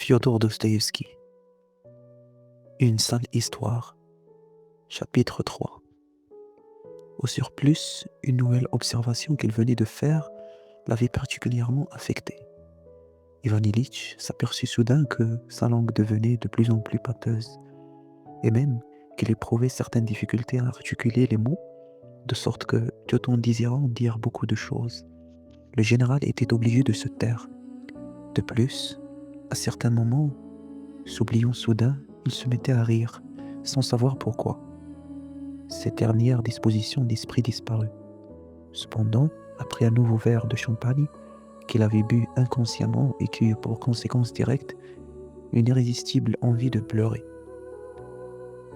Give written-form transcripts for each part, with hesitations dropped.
Fyodor Dostoïevski. Une sale histoire. Chapitre 3. Au surplus, une nouvelle observation qu'il venait de faire l'avait particulièrement affecté. Ivan Ilitch s'aperçut soudain que sa langue devenait de plus en plus pâteuse, et même qu'il éprouvait certaines difficultés à articuler les mots, de sorte que, tout en désirant dire beaucoup de choses, le général était obligé de se taire. De plus, à certains moments, s'oubliant soudain, il se mettait à rire, sans savoir pourquoi. Cette dernière disposition d'esprit disparut. Cependant, après un nouveau verre de champagne, qu'il avait bu inconsciemment et qui eut pour conséquence directe une irrésistible envie de pleurer.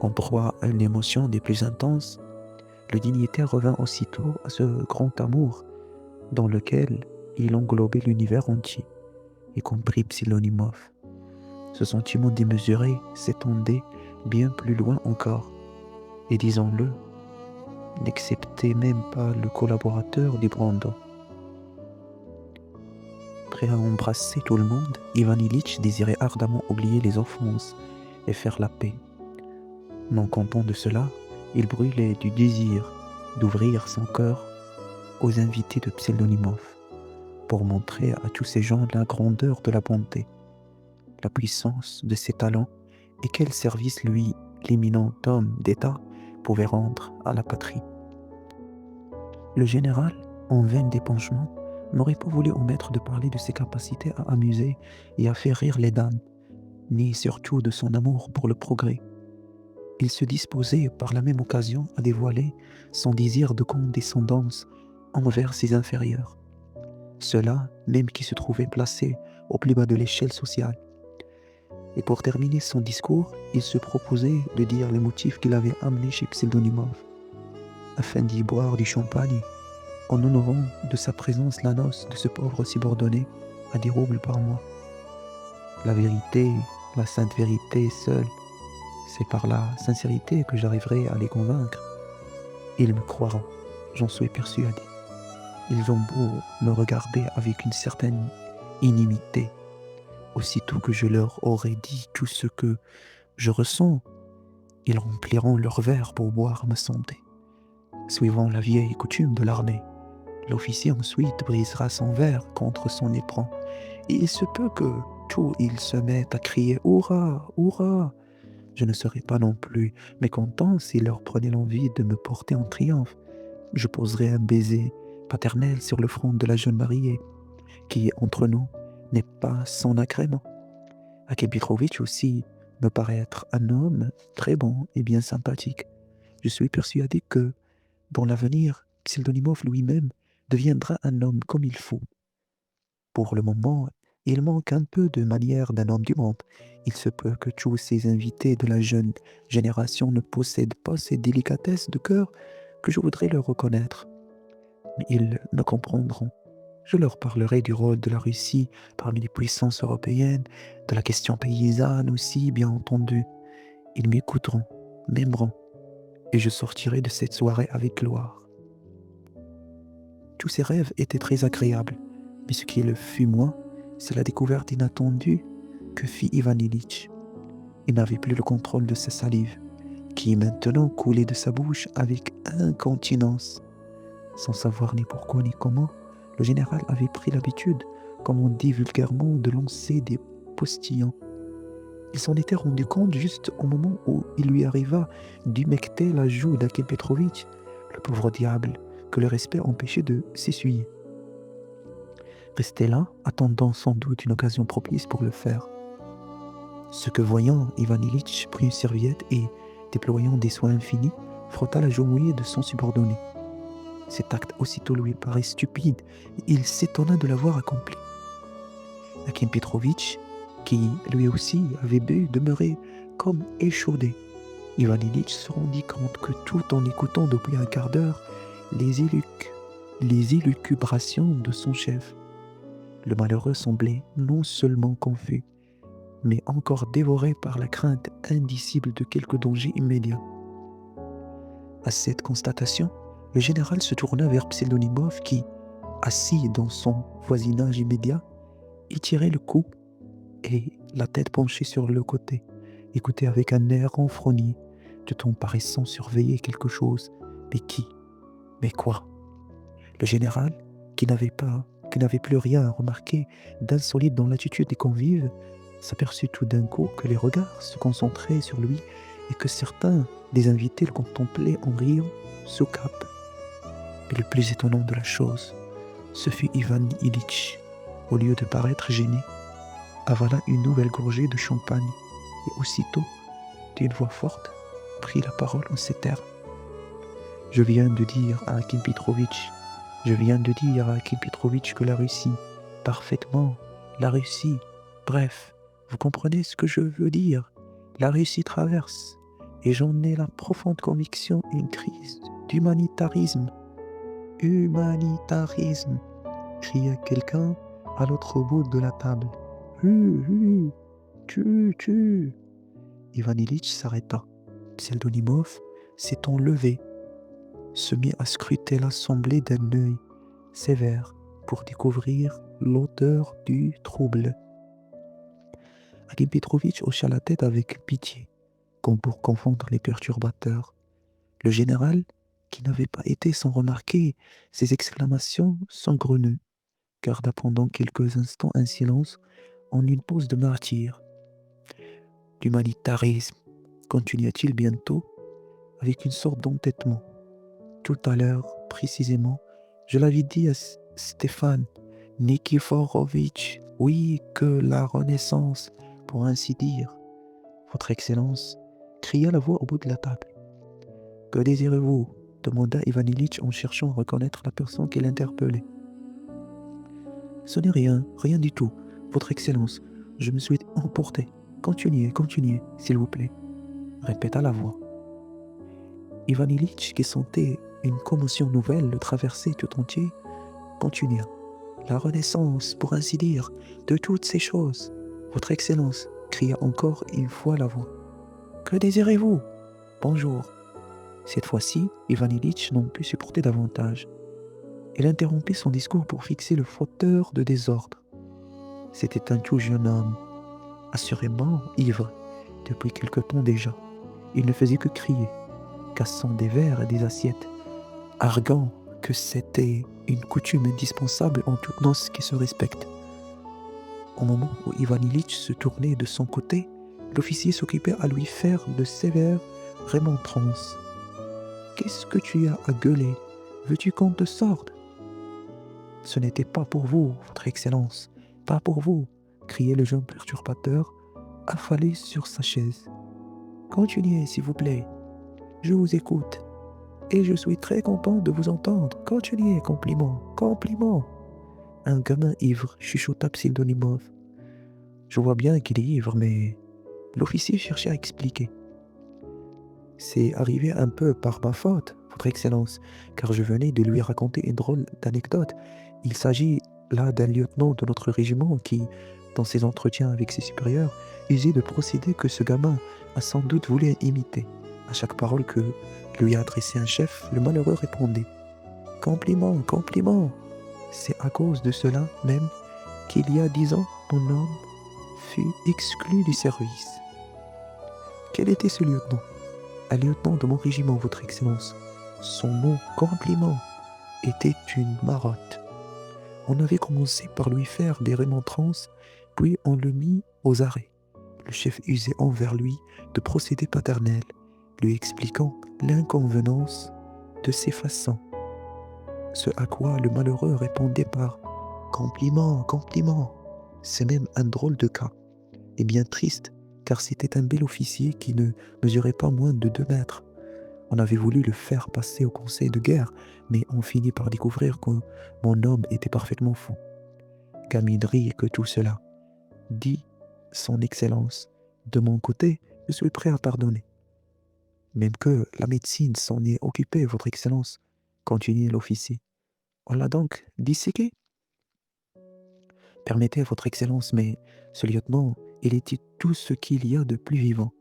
En proie à une émotion des plus intenses, le dignitaire revint aussitôt à ce grand amour dans lequel il englobait l'univers entier, y compris Pseudonimov. Ce sentiment démesuré s'étendait bien plus loin encore, et disons-le, n'exceptait même pas le collaborateur du Brandon. Prêt à embrasser tout le monde, Ivan Ilitch désirait ardemment oublier les offenses et faire la paix. Non content de cela, il brûlait du désir d'ouvrir son cœur aux invités de Pseudonimov pour montrer à tous ces gens la grandeur de la bonté, la puissance de ses talents et quel service lui, l'éminent homme d'État, pouvait rendre à la patrie. Le général, en vain d'épanchement, n'aurait pas voulu omettre de parler de ses capacités à amuser et à faire rire les dames, ni surtout de son amour pour le progrès. Il se disposait par la même occasion à dévoiler son désir de condescendance envers ses inférieurs, ceux-là même qui se trouvaient placés au plus bas de l'échelle sociale. Et pour terminer son discours, il se proposait de dire les motifs qu'il avait amenés chez Pseudonimov, afin d'y boire du champagne, en honorant de sa présence la noce de ce pauvre subordonné à 10 roubles par mois. La vérité, la sainte vérité seule, c'est par la sincérité que j'arriverai à les convaincre. Ils me croiront, j'en suis persuadé. Ils ont beau me regarder avec une certaine inimité. Aussitôt que je leur aurai dit tout ce que je ressens, ils rempliront leur verre pour boire ma santé. Suivant la vieille coutume de l'armée, l'officier ensuite brisera son verre contre son éperon, et il se peut que tous ils se mettent à crier « Hurrah, hurrah !» Je ne serai pas non plus mécontent s'il leur prenait l'envie de me porter en triomphe. Je poserai un baiser paternel sur le front de la jeune mariée, qui, entre nous, n'est pas sans agrément. Akim Petrovitch aussi me paraît être un homme très bon et bien sympathique. Je suis persuadé que, dans l'avenir, Pseudonimov lui-même deviendra un homme comme il faut. Pour le moment, il manque un peu de manière d'un homme du monde. Il se peut que tous ces invités de la jeune génération ne possèdent pas ces délicatesses de cœur que je voudrais leur reconnaître. Mais ils me comprendront. Je leur parlerai du rôle de la Russie parmi les puissances européennes, de la question paysanne aussi, bien entendu. Ils m'écouteront, m'aimeront, et je sortirai de cette soirée avec gloire. Tous ces rêves étaient très agréables, mais ce qui le fut moins, c'est la découverte inattendue que fit Ivan Ilitch. Il n'avait plus le contrôle de sa salive, qui maintenant coulait de sa bouche avec incontinence. Sans savoir ni pourquoi ni comment, le général avait pris l'habitude, comme on dit vulgairement, de lancer des postillons. Il s'en était rendu compte juste au moment où il lui arriva d'humecter la joue d'Akim Petrovitch, le pauvre diable que le respect empêchait de s'essuyer. Restait là, attendant sans doute une occasion propice pour le faire. Ce que voyant, Ivan Ilitch prit une serviette et, déployant des soins infinis, frotta la joue mouillée de son subordonné. Cet acte aussitôt lui paraît stupide, et il s'étonna de l'avoir accompli. Akim Petrovitch, qui lui aussi avait bu, demeurait comme échaudé. Ivan Ilitch se rendit compte que tout en écoutant depuis un quart d'heure les élucubrations de son chef, le malheureux semblait non seulement confus, mais encore dévoré par la crainte indicible de quelque danger immédiat. À cette constatation, le général se tourna vers Pseudonimov qui, assis dans son voisinage immédiat, étirait le cou et la tête penchée sur le côté, écoutait avec un air renfrogné, tout en paraissant surveiller quelque chose. Mais qui? Mais quoi? Le général, qui n'avait plus rien remarqué d'insolite dans l'attitude des convives, s'aperçut tout d'un coup que les regards se concentraient sur lui et que certains des invités le contemplaient en riant sous cape. Mais le plus étonnant de la chose, ce fut Ivan Ilitch. Au lieu de paraître gêné, avala une nouvelle gorgée de champagne et aussitôt, d'une voix forte, prit la parole en ces termes. Je viens de dire à Akim Petrovitch que la Russie, parfaitement, la Russie, bref, vous comprenez ce que je veux dire. La Russie traverse, et j'en ai la profonde conviction, une crise d'humanitarisme. Humanitarisme, cria quelqu'un à l'autre bout de la table. Tu. Ivan Ilitch s'arrêta. Pseldonimov, s'étant levé, se mit à scruter l'assemblée d'un œil sévère pour découvrir l'auteur du trouble. Akim Petrovitch hocha la tête avec pitié, comme pour confondre les perturbateurs. Le général, qui n'avait pas été sans remarquer ces exclamations saugrenues, garda pendant quelques instants un silence en une pause de martyr. L'humanitarisme, continua-t-il bientôt, avec une sorte d'entêtement. Tout à l'heure, précisément, je l'avais dit à Stéphane Nikiforovitch, oui, que la Renaissance, pour ainsi dire. Votre Excellence, cria la voix au bout de la table. Que désirez-vous? Demanda Ivan Ilitch en cherchant à reconnaître la personne qui l'interpellait. Ce n'est rien, rien du tout. Votre Excellence, je me suis emporté. Continuez, s'il vous plaît, répéta la voix. Ivan Ilitch, qui sentait une commotion nouvelle le traverser tout entier, continua. La Renaissance, pour ainsi dire, de toutes ces choses. Votre Excellence, cria encore une fois la voix. Que désirez-vous? Bonjour. Cette fois-ci, Ivan Ilitch n'en put supporter davantage. Il interrompit son discours pour fixer le fauteur de désordre. C'était un tout jeune homme, assurément ivre, depuis quelque temps déjà. Il ne faisait que crier, cassant des verres et des assiettes, arguant que c'était une coutume indispensable en toute noce qui se respecte. Au moment où Ivan Ilitch se tournait de son côté, l'officier s'occupait à lui faire de sévères remontrances. « Qu'est-ce que tu as à gueuler? Veux-tu qu'on te sorte ?» « Ce n'était pas pour vous, votre Excellence, pas pour vous !» criait le jeune perturbateur, affalé sur sa chaise. « Continuez, s'il vous plaît. Je vous écoute. Et je suis très content de vous entendre. Continuez, compliment. Un gamin ivre, chuchota Pseldonimov. Je vois bien qu'il est ivre, mais... L'officier cherchait à expliquer. C'est arrivé un peu par ma faute, votre Excellence, car je venais de lui raconter une drôle d'anecdote. Il s'agit là d'un lieutenant de notre régiment qui, dans ses entretiens avec ses supérieurs, usait de procédés que ce gamin a sans doute voulu imiter. À chaque parole que lui a adressée un chef, le malheureux répondait « Compliment. C'est à cause de cela même qu'il y a 10 ans, mon homme fut exclu du service. » Quel était ce lieutenant? Un lieutenant de mon régiment, votre Excellence. Son nom, Compliment, était une marotte. On avait commencé par lui faire des remontrances, puis on le mit aux arrêts. Le chef usait envers lui de procédés paternels, lui expliquant l'inconvenance de ses façons. Ce à quoi le malheureux répondait par « Compliment. C'est même un drôle de cas, et bien triste, car c'était un bel officier qui ne mesurait pas moins de 2 mètres. On avait voulu le faire passer au conseil de guerre, mais on finit par découvrir que mon homme était parfaitement fou. Gaminerie que tout cela, dit son Excellence. De mon côté, je suis prêt à pardonner. Même que la médecine s'en est occupée, votre Excellence, continua l'officier. On l'a donc disséqué? Permettez, votre Excellence, mais ce lieutenant, il était tout ce qu'il y a de plus vivant.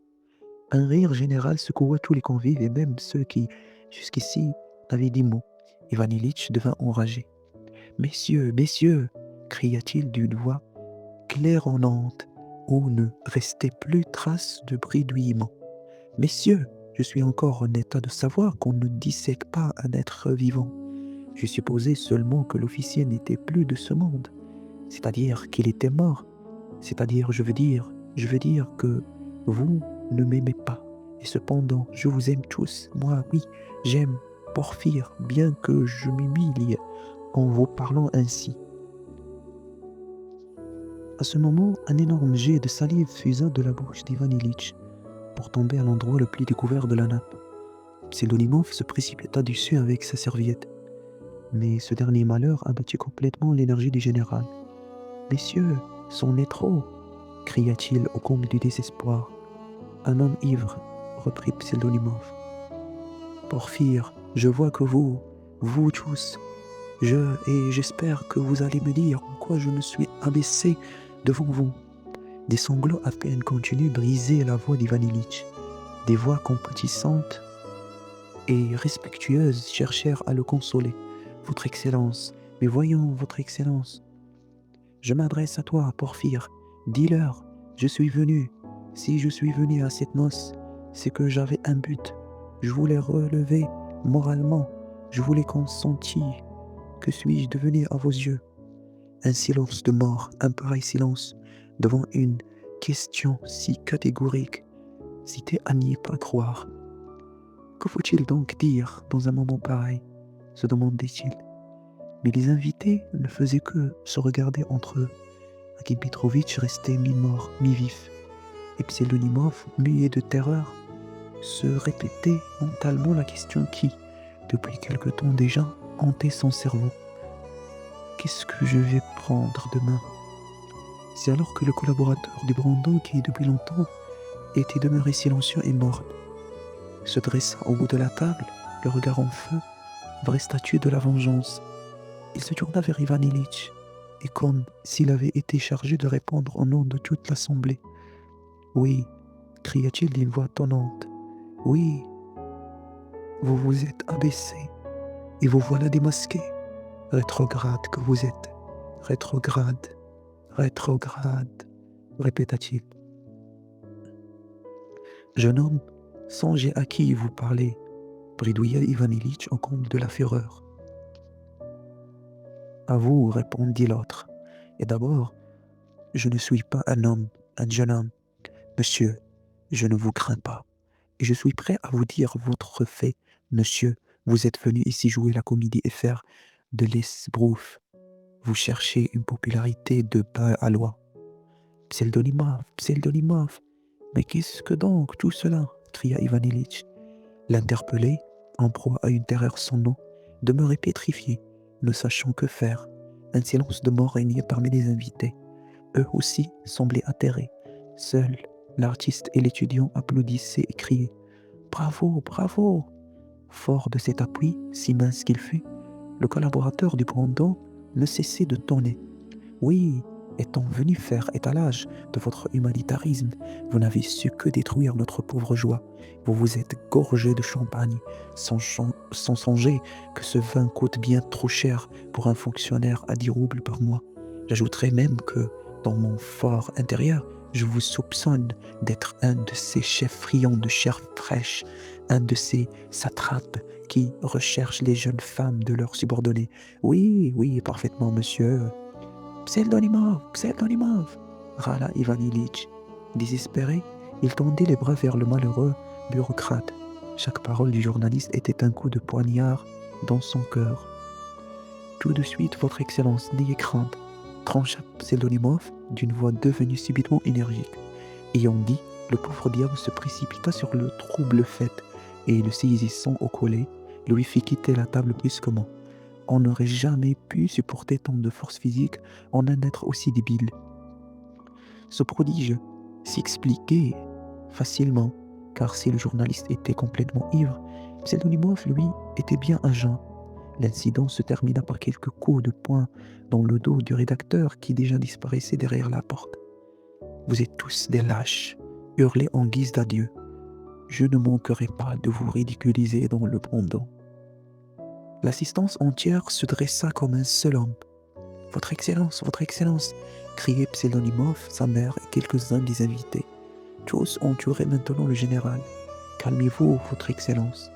Un rire général secoua tous les convives et même ceux qui, jusqu'ici, n'avaient dit mot. Ivan Ilitch devint enragé. « Messieurs, cria-t-il d'une voix claironnante, où ne restait plus trace de bredouillement. Messieurs, je suis encore en état de savoir qu'on ne dissèque pas un être vivant. Je supposais seulement que l'officier n'était plus de ce monde, c'est-à-dire qu'il était mort. C'est-à-dire, je veux dire que vous ne m'aimez pas. Et cependant, je vous aime tous. Moi, oui, j'aime Porphyre, bien que je m'humilie en vous parlant ainsi. À ce moment, un énorme jet de salive fusa de la bouche d'Ivan Ilitch pour tomber à l'endroit le plus découvert de la nappe. Pseldonimov se précipita dessus avec sa serviette. Mais ce dernier malheur abattit complètement l'énergie du général. « Messieurs, c'en est trop !» cria-t-il au comble du désespoir. « Un homme ivre, reprit Pseldonimov. Porphyre, je vois que vous tous, et j'espère que vous allez me dire en quoi je me suis abaissé devant vous. » Des sanglots à peine contenus brisaient la voix d'Ivan Ilitch. Des voix compatissantes et respectueuses cherchèrent à le consoler. « Votre Excellence, mais voyons, Votre Excellence. Je m'adresse à toi, Porphyre. Dis-leur, je suis venu. Si je suis venu à cette noce, c'est que j'avais un but. Je voulais relever moralement. Je voulais consentir. Que suis-je devenu à vos yeux? » Un silence de mort, un pareil silence, devant une question si catégorique, c'était à n'y pas croire. Que faut-il donc dire dans un moment pareil, se demandait-il. Mais les invités ne faisaient que se regarder entre eux. Akim Petrovitch restait mi-mort, mi-vif, et Pseldonimov, muet de terreur, se répétait mentalement la question qui, depuis quelque temps déjà, hantait son cerveau. Qu'est-ce que je vais prendre demain? C'est alors que le collaborateur du Brandon, qui depuis longtemps était demeuré silencieux et morne, se dressa au bout de la table, le regard en feu, vraie statue de la vengeance. Il se tourna vers Ivan Ilitch, et comme s'il avait été chargé de répondre au nom de toute l'assemblée. « Oui, » cria-t-il d'une voix tonnante, « oui, vous vous êtes abaissé, et vous voilà démasqué. Rétrograde que vous êtes, rétrograde, rétrograde, répéta-t-il. Jeune homme, songez à qui vous parlez, bredouilla Ivan Ilitch au comble de la fureur. À vous, répondit l'autre. Et d'abord, je ne suis pas un homme, un jeune homme. Monsieur, je ne vous crains pas. Et je suis prêt à vous dire votre fait. Monsieur, vous êtes venu ici jouer la comédie et faire de l'esbrouf. Vous cherchez une popularité de bas à loi. Pseldonimov, mais qu'est-ce que donc tout cela? Cria Ivan Ilitch. L'interpellé, en proie à une terreur sans nom, demeurait pétrifié, ne sachant que faire. Un silence de mort régnait parmi les invités. Eux aussi semblaient atterrés. Seuls l'artiste et l'étudiant applaudissaient et criaient « Bravo, bravo !» Fort de cet appui, si mince qu'il fût, le collaborateur du Brandon ne cessait de tonner. « Oui, étant venu faire étalage de votre humanitarisme, vous n'avez su que détruire notre pauvre joie. Vous vous êtes gorgé de champagne, sans songer que ce vin coûte bien trop cher pour un fonctionnaire à 10 roubles par mois. J'ajouterai même que, dans mon fort intérieur, je vous soupçonne d'être un de ces chefs friands de chair fraîche, un de ces satrapes qui recherchent les jeunes femmes de leurs subordonnés. Oui, parfaitement, monsieur. Pseldonimov, râla Ivan Ilitch. Désespéré, il tendait les bras vers le malheureux bureaucrate. Chaque parole du journaliste était un coup de poignard dans son cœur. Tout de suite, votre Excellence, n'ayez crainte, trancha Pseldonimov d'une voix devenue subitement énergique. Ayant dit, le pauvre diable se précipita sur le trouble fait et, le saisissant au collet, lui fit quitter la table brusquement. On n'aurait jamais pu supporter tant de force physique en un être aussi débile. Ce prodige s'expliquait facilement, car si le journaliste était complètement ivre, Pseldonimov, lui, était bien à jeun. L'incident se termina par quelques coups de poing dans le dos du rédacteur qui déjà disparaissait derrière la porte. « Vous êtes tous des lâches !» hurlait en guise d'adieu. « Je ne manquerai pas de vous ridiculiser dans le Brandon. » L'assistance entière se dressa comme un seul homme. « Votre Excellence, criait Pseldonimov, sa mère et quelques-uns des invités. Tous entouraient maintenant le général. Calmez-vous, votre excellence.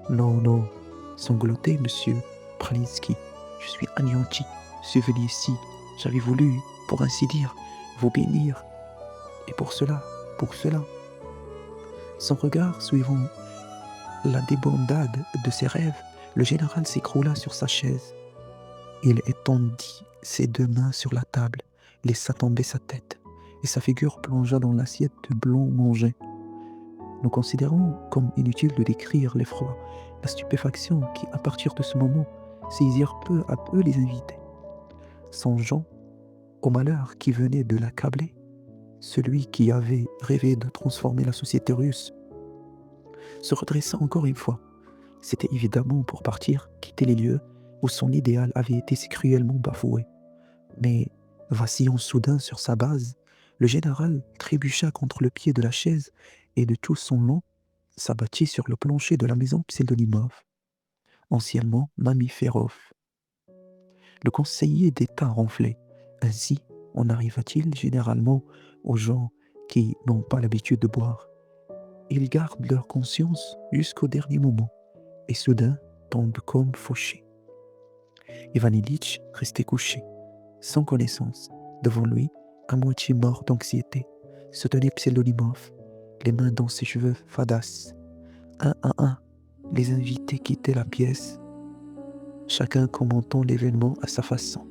Non, non, sanglotait monsieur Pralinsky. Je suis anéanti. Je suis venu ici. J'avais voulu, pour ainsi dire, vous bénir. Et pour cela, son regard suivant la débandade de ses rêves, le général s'écroula sur sa chaise. Il étendit ses deux mains sur la table, laissa tomber sa tête, et sa figure plongea dans l'assiette de blanc mangé. Nous considérons comme inutile de décrire l'effroi, la stupéfaction qui, à partir de ce moment, saisirent peu à peu les invités. Songeant au malheur qui venait de l'accabler, celui qui avait rêvé de transformer la société russe se redressa encore une fois. C'était évidemment pour partir, quitter les lieux où son idéal avait été si cruellement bafoué. Mais, vacillant soudain sur sa base, le général trébucha contre le pied de la chaise et de tout son long s'abattit sur le plancher de la maison Pseldonimov, anciennement Mamiférov. Le conseiller d'État ronflait. Ainsi en arriva-t-il généralement aux gens qui n'ont pas l'habitude de boire. Ils gardent leur conscience jusqu'au dernier moment et soudain tombent comme fauchés. Ivan Ilitch restait couché, sans connaissance. Devant lui, à moitié mort d'anxiété, se tenait Pseldonimov, les mains dans ses cheveux fadasses. Un à un, les invités quittaient la pièce, chacun commentant l'événement à sa façon.